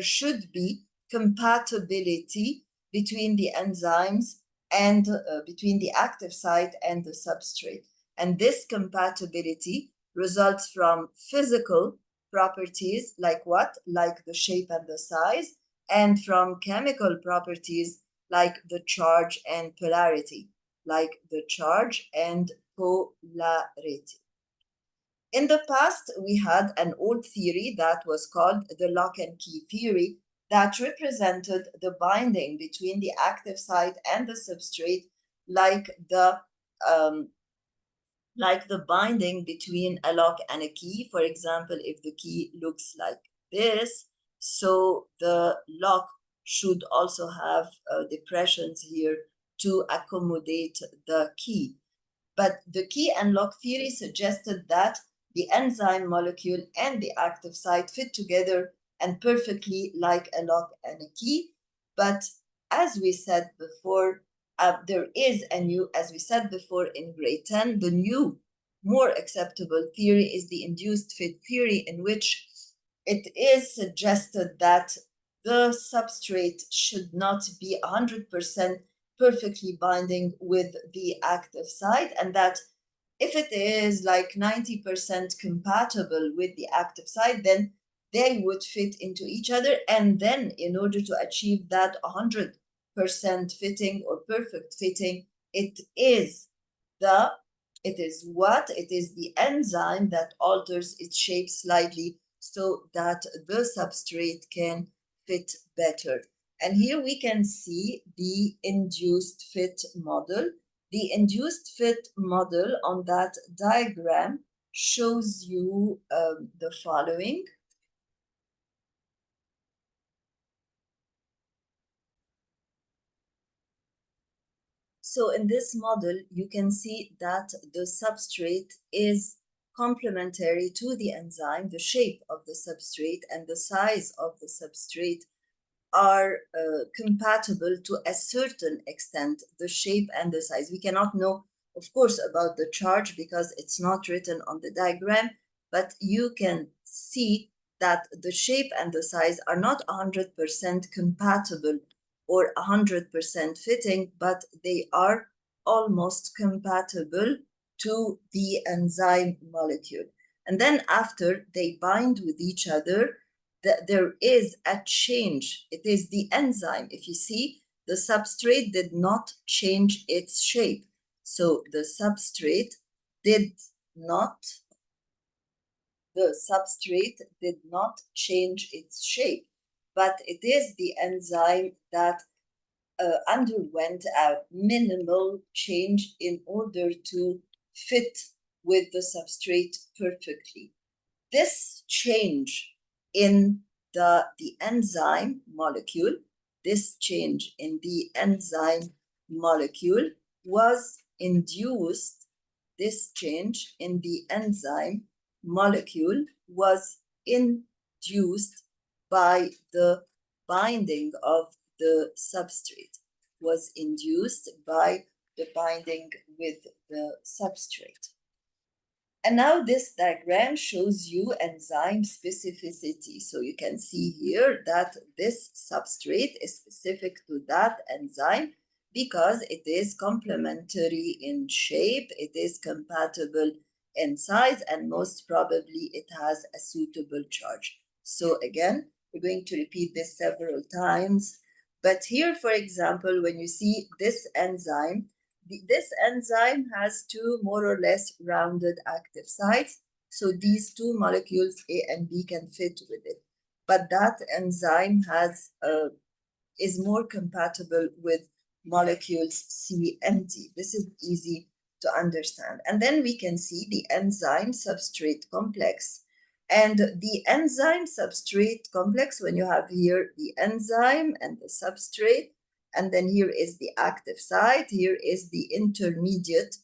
should be compatibility between the enzymes and between the active site and the substrate. And this compatibility results from physical properties like what? Like the shape and the size, and from chemical properties like the charge and polarity, like the charge and polarity. In the past, we had an old theory that was called the lock and key theory that represented the binding between the active site and the substrate like the binding between a lock and a key. For example, if the key looks like this, so the lock should also have depressions here to accommodate the key. But the key and lock theory suggested that the enzyme molecule and the active site fit together and perfectly like a lock and a key. But as we said before, as we said before in grade 10, the new, more acceptable theory is the induced fit theory, in which it is suggested that the substrate should not be 100% perfectly binding with the active site, and that if it is like 90% compatible with the active site, then they would fit into each other. And then in order to achieve that 100% fitting or perfect fitting, it is the enzyme that alters its shape slightly so that the substrate can fit better. And here we can see the induced fit model. The induced fit model on that diagram shows you the following. So in this model, you can see that the substrate is complementary to the enzyme. The shape of the substrate and the size of the substrate are compatible to a certain extent, the shape and the size. We cannot know, of course, about the charge because it's not written on the diagram, but you can see that the shape and the size are not 100% compatible or 100% fitting, but they are almost compatible to the enzyme molecule. And then after they bind with each other, there is a change. It is the enzyme. If you see, the substrate did not change its shape. So the substrate did not change its shape, but it is the enzyme that underwent a minimal change in order to fit with the substrate perfectly. This change in the enzyme molecule, was induced this change in the enzyme molecule was induced by the binding of the substrate, was induced by the binding with the substrate. And now this diagram shows you enzyme specificity. So you can see here that this substrate is specific to that enzyme because it is complementary in shape, it is compatible in size, and most probably it has a suitable charge. So again, we're going to repeat this several times. But here, for example, when you see this enzyme, this enzyme has two more or less rounded active sites. So these two molecules, A and B, can fit with it. But that enzyme is more compatible with molecules C and D. This is easy to understand. And then we can see the enzyme substrate complex. And the enzyme substrate complex, when you have here the enzyme and the substrate, and then here is the active site, here is the intermediate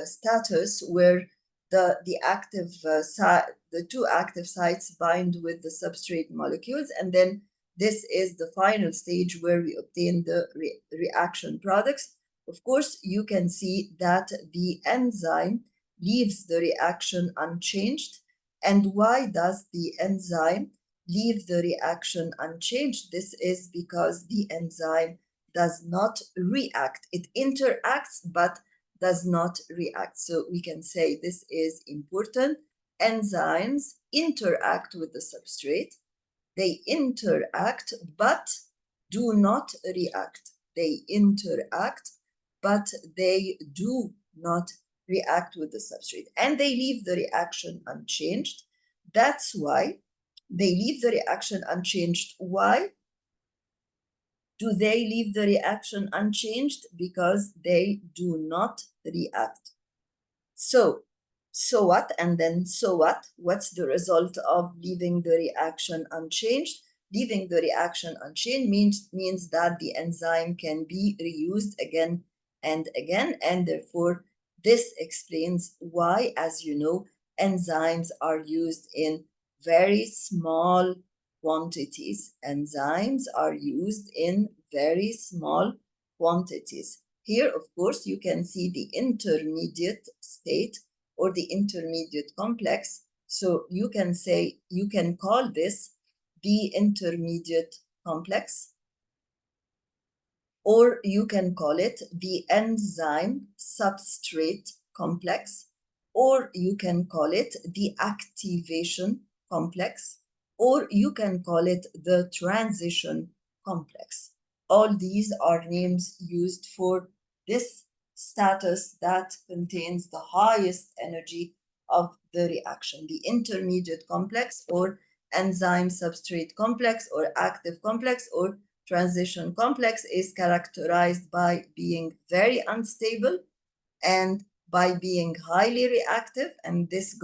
status where the two active sites bind with the substrate molecules, and then this is the final stage where we obtain the reaction products. Of course, you can see that the enzyme leaves the reaction unchanged. And why does the enzyme leave the reaction unchanged? This is because the enzyme does not react. It interacts, but does not react. So we can say this is important. Enzymes interact with the substrate. They interact, but do not react. They interact, but they do not react with the substrate. And they leave the reaction unchanged. That's why they leave the reaction unchanged. Why do they leave the reaction unchanged? Because they do not react. So what? And then so what? What's the result of leaving the reaction unchanged? Leaving the reaction unchanged means that the enzyme can be reused again and again, and therefore this explains why, as you know, enzymes are used in very small quantities. Enzymes are used in very small quantities. Here, of course, you can see the intermediate state or the intermediate complex. So you can say, you can call this the intermediate complex, or you can call it the enzyme substrate complex, or you can call it the activation complex, or you can call it the transition complex. All these are names used for this status that contains the highest energy of the reaction. The intermediate complex, or enzyme substrate complex, or active complex, or transition complex, is characterized by being very unstable and by being highly reactive, and this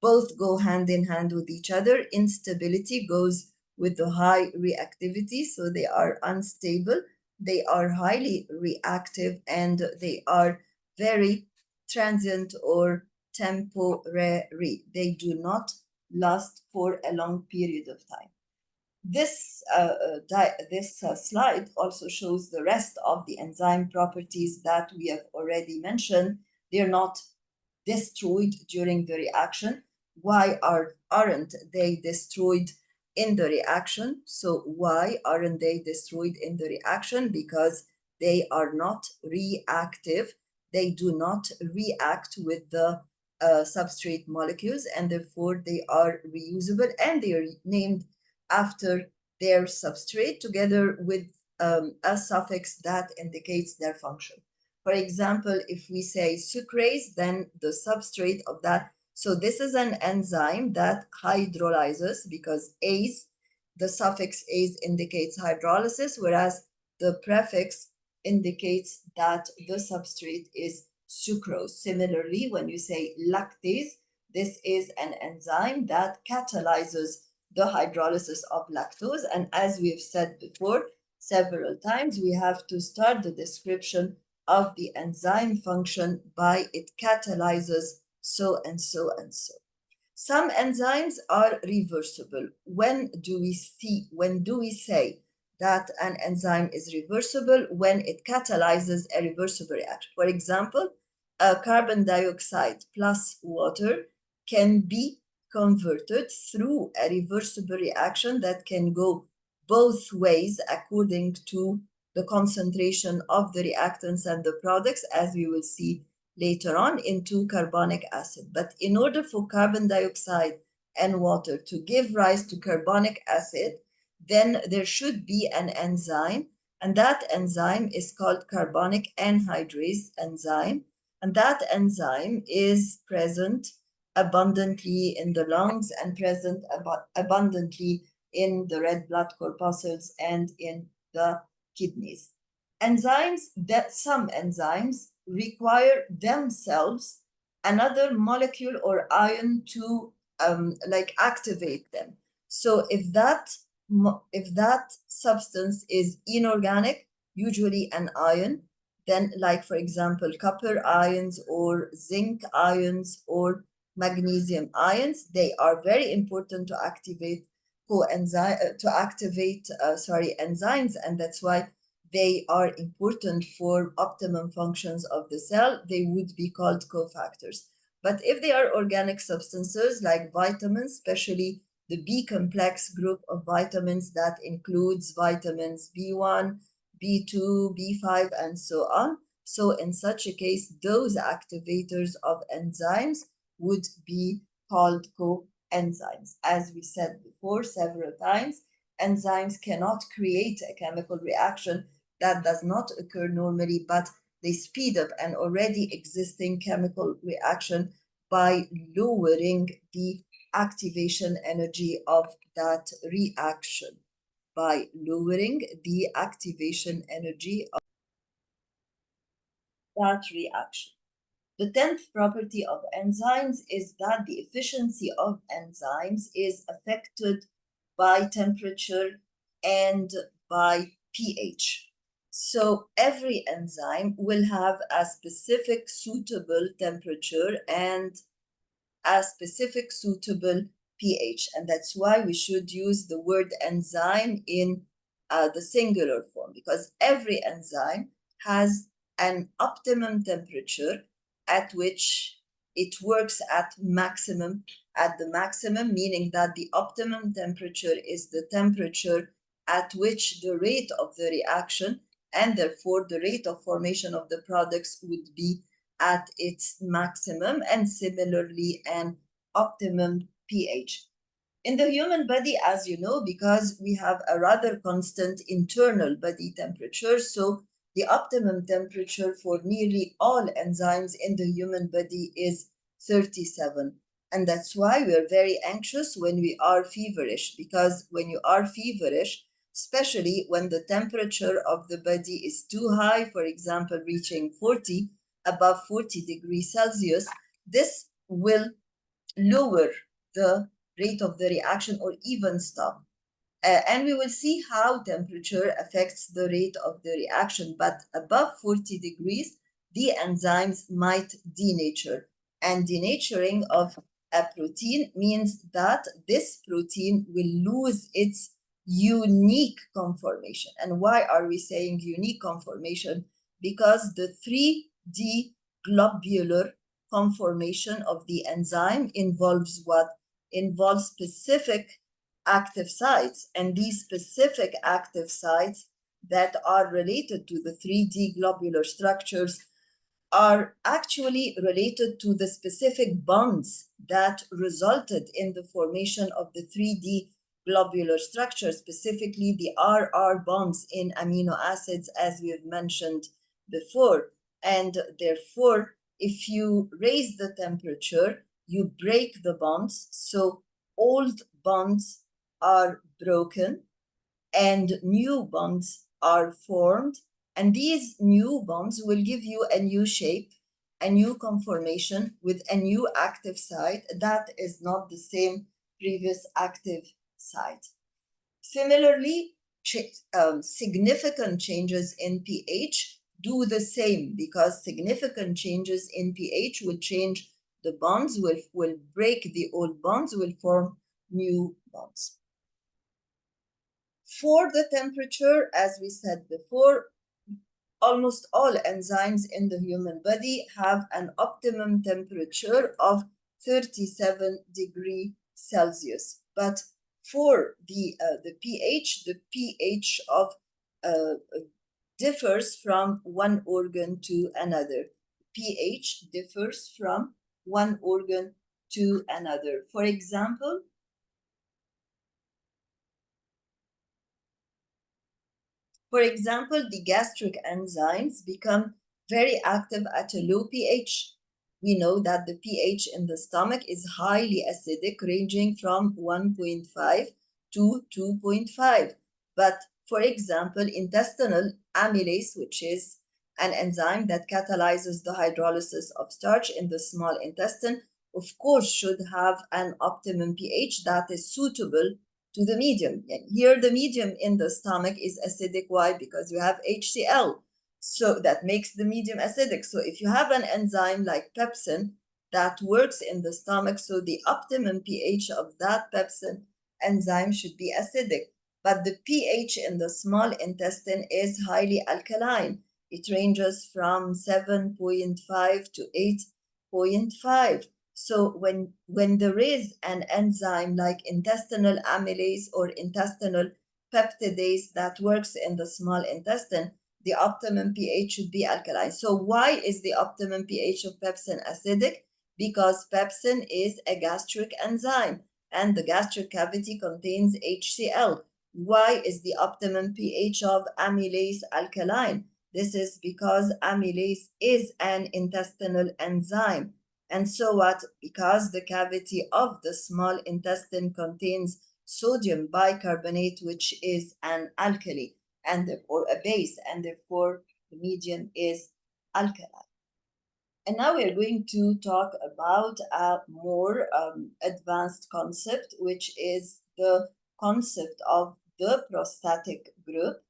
both go hand in hand with each other. Instability goes with the high reactivity, so they are unstable, they are highly reactive, and they are very transient or temporary. They do not last for a long period of time. This slide also shows the rest of the enzyme properties that we have already mentioned. They're not destroyed during the reaction. Why aren't they destroyed in the reaction? So why aren't they destroyed in the reaction? Because they are not reactive. They do not react with the substrate molecules, and therefore they are reusable, and they are named after their substrate together with a suffix that indicates their function. For example, if we say sucrase, then the substrate of that, so this is an enzyme that hydrolyzes, because ase, the suffix ase indicates hydrolysis, whereas the prefix indicates that the substrate is sucrose. Similarly, when you say lactase, this is an enzyme that catalyzes the hydrolysis of lactose. And as we've said before several times, we have to start the description of the enzyme function by it catalyzes so and so and so. Some enzymes are reversible. When do we say that an enzyme is reversible? When it catalyzes a reversible reaction. For example, a carbon dioxide plus water can be converted through a reversible reaction that can go both ways according to the concentration of the reactants and the products, as we will see later on, into carbonic acid. But in order for carbon dioxide and water to give rise to carbonic acid, then there should be an enzyme, and that enzyme is called carbonic anhydrase enzyme, and that enzyme is present abundantly in the lungs and present abundantly in the red blood corpuscles and in the kidneys. Some enzymes require themselves another molecule or ion to activate them. So if that substance is inorganic, usually an ion, then like for example copper ions or zinc ions or magnesium ions, they are very important to activate enzymes, and that's why they are important for optimum functions of the cell. They would be called cofactors. But if they are organic substances like vitamins, especially the B complex group of vitamins that includes vitamins B1, B2, B5, and so on. So in such a case, those activators of enzymes would be called coenzymes. As we said before several times, enzymes cannot create a chemical reaction that does not occur normally, but they speed up an already existing chemical reaction by lowering the activation energy of that reaction. By lowering the activation energy of that reaction. The 10th property of enzymes is that the efficiency of enzymes is affected by temperature and by pH. So every enzyme will have a specific suitable temperature and a specific suitable pH. And that's why we should use the word enzyme in the singular form, because every enzyme has an optimum temperature at which it works at the maximum, meaning that the optimum temperature is the temperature at which the rate of the reaction and therefore the rate of formation of the products would be at its maximum, and similarly an optimum pH. In the human body, as you know, because we have a rather constant internal body temperature, so the optimum temperature for nearly all enzymes in the human body is 37. And that's why we are very anxious when we are feverish, because when you are feverish, especially when the temperature of the body is too high, for example, reaching above 40 degrees Celsius, this will lower the rate of the reaction or even stop. And we will see how temperature affects the rate of the reaction. But above 40 degrees, the enzymes might denature. And denaturing of a protein means that this protein will lose its unique conformation. And why are we saying unique conformation? Because the 3D globular conformation of the enzyme involves what? Involves specific active sites, and these specific active sites that are related to the 3D globular structures are actually related to the specific bonds that resulted in the formation of the 3D globular structure, specifically the RR bonds in amino acids, as we have mentioned before. And therefore, if you raise the temperature, you break the bonds. So old bonds are broken and new bonds are formed. And these new bonds will give you a new shape, a new conformation with a new active site that is not the same previous active site. Similarly, significant changes in pH do the same, because significant changes in pH will change the bonds, will break the old bonds, will form new bonds. For the temperature, as we said before, almost all enzymes in the human body have an optimum temperature of 37 degrees Celsius. But for the pH of differs from one organ to another. pH differs from one organ to another. For example, the gastric enzymes become very active at a low pH. We know that the pH in the stomach is highly acidic, ranging from 1.5 to 2.5. But for example, intestinal amylase, which is an enzyme that catalyzes the hydrolysis of starch in the small intestine, of course, should have an optimum pH that is suitable to the medium. And here the medium in the stomach is acidic. Why? Because you have HCl. So that makes the medium acidic. So if you have an enzyme like pepsin that works in the stomach, so the optimum pH of that pepsin enzyme should be acidic. But the pH in the small intestine is highly alkaline. It ranges from 7.5 to 8.5. So when there is an enzyme like intestinal amylase or intestinal peptidase that works in the small intestine, the optimum pH should be alkaline. So why is the optimum pH of pepsin acidic? Because pepsin is a gastric enzyme and the gastric cavity contains HCl. Why is the optimum pH of amylase alkaline? This is because amylase is an intestinal enzyme. And so what? Because the cavity of the small intestine contains sodium bicarbonate, which is an alkali or a base, and therefore the medium is alkaline. And now we are going to talk about a more advanced concept, which is the concept of the prostatic group,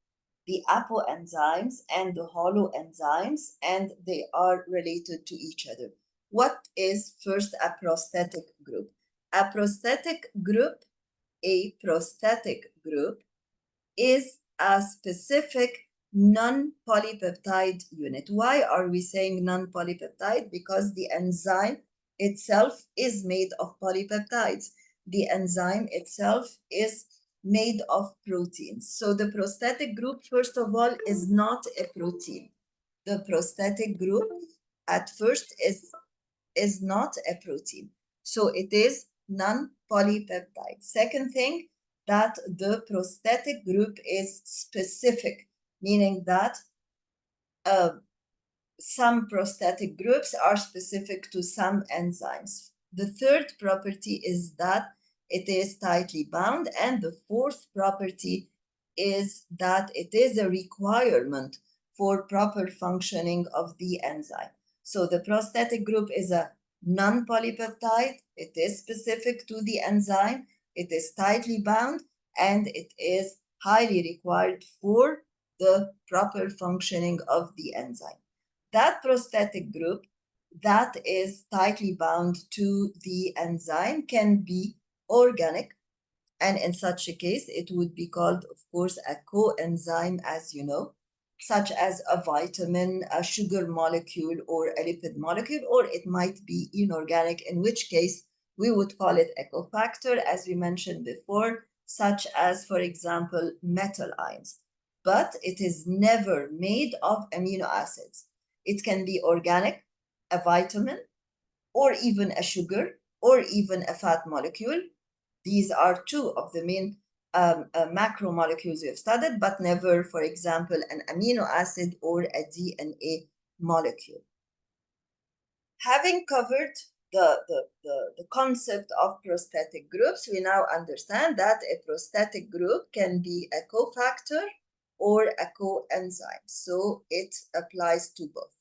the apoenzymes and the holoenzymes, and they are related to each other. What is first a prostatic group? A prostatic group, is a specific non-polypeptide unit. Why are we saying non-polypeptide? Because the enzyme itself is made of polypeptides. The enzyme itself is made of proteins. So the prostatic group, first of all, is not a protein. The prostatic group at first is not a protein. So it is non-polypeptide. Second thing, that the prostatic group is specific, meaning that some prostatic groups are specific to some enzymes. The third property is that it is tightly bound, and the fourth property is that it is a requirement for proper functioning of the enzyme. So the prostatic group is a non-polypeptide, it is specific to the enzyme, it is tightly bound, and it is highly required for the proper functioning of the enzyme. That prostatic group that is tightly bound to the enzyme can be organic, and in such a case, it would be called, of course, a coenzyme, as you know, such as a vitamin, a sugar molecule, or a lipid molecule, or it might be inorganic, in which case we would call it a cofactor, as we mentioned before, such as, for example, metal ions. But it is never made of amino acids. It can be organic, a vitamin, or even a sugar, or even a fat molecule. These are two of the main macromolecules we have studied, but never, for example, an amino acid or a DNA molecule. Having covered the concept of prostatic groups, we now understand that a prostatic group can be a cofactor or a coenzyme. So it applies to both.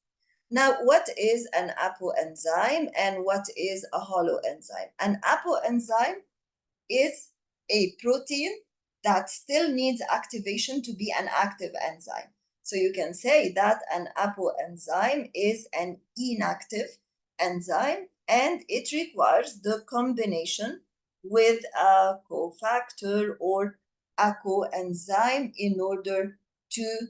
Now, what is an apoenzyme and what is a holoenzyme? An apoenzyme is a protein that still needs activation to be an active enzyme. So you can say that an apoenzyme is an inactive enzyme, and it requires the combination with a cofactor or a coenzyme in order to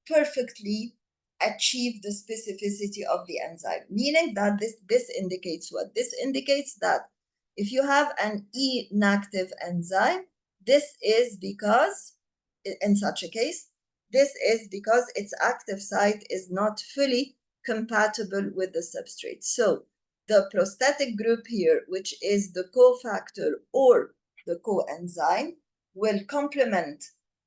perfectly achieve the specificity of the enzyme, meaning that this indicates what? This indicates that if you have an inactive enzyme, this is because, in such a case, this is because its active site is not fully compatible with the substrate. So the prosthetic group here, which is the cofactor or the coenzyme, will complement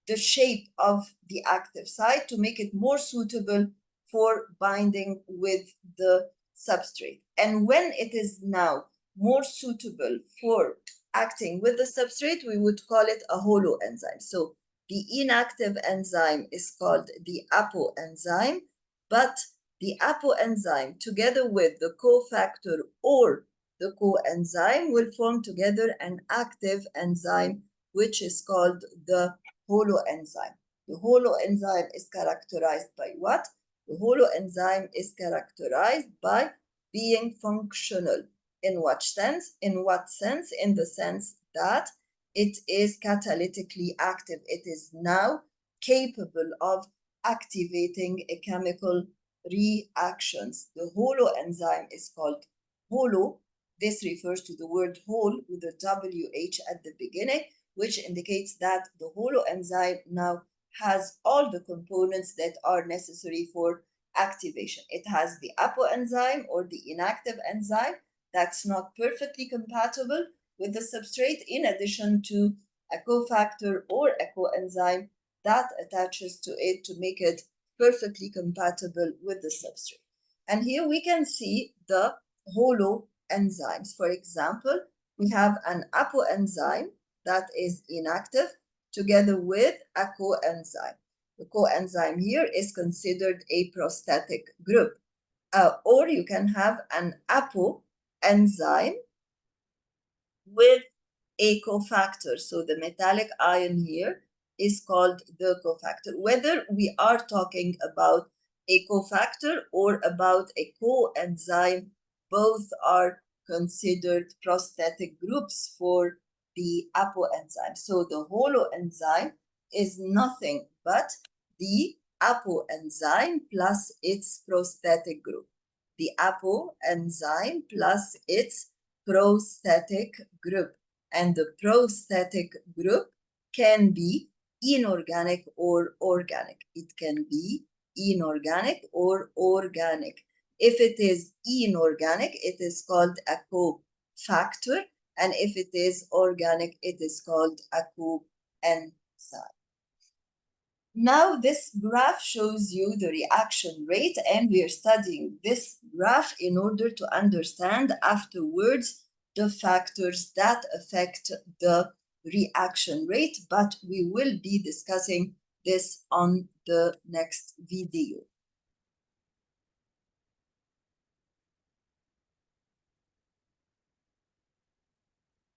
the shape of the active site to make it more suitable for binding with the substrate. And when it is now more suitable for acting with the substrate, we would call it a holoenzyme. So the inactive enzyme is called the apoenzyme, but the apoenzyme together with the cofactor or the coenzyme will form together an active enzyme, which is called the holoenzyme. The holoenzyme is characterized by what? The holoenzyme is characterized by being functional. In what sense? In what sense? In the sense that it is catalytically active. It is now capable of activating a chemical reactions. The holoenzyme is called holo. This refers to the word whole with a WH at the beginning, which indicates that the holoenzyme now has all the components that are necessary for activation. It has the apoenzyme or the inactive enzyme that's not perfectly compatible with the substrate, in addition to a cofactor or a coenzyme that attaches to it to make it perfectly compatible with the substrate. And here we can see the holoenzymes. For example, we have an apoenzyme that is inactive together with a coenzyme. The coenzyme here is considered a prosthetic group. Or you can have an apoenzyme with a cofactor. So the metallic ion here is called the cofactor. Whether we are talking about a cofactor or about a coenzyme, both are considered prosthetic groups for the apoenzyme. So the holoenzyme is nothing but the apoenzyme plus its prosthetic group. The apoenzyme plus its prosthetic group. And the prosthetic group can be inorganic or organic. It can be inorganic or organic. If it is inorganic, it is called a cofactor. And if it is organic, it is called a coenzyme. Now this graph shows you the reaction rate, and we are studying this graph in order to understand afterwards the factors that affect the reaction rate, but we will be discussing this on the next video.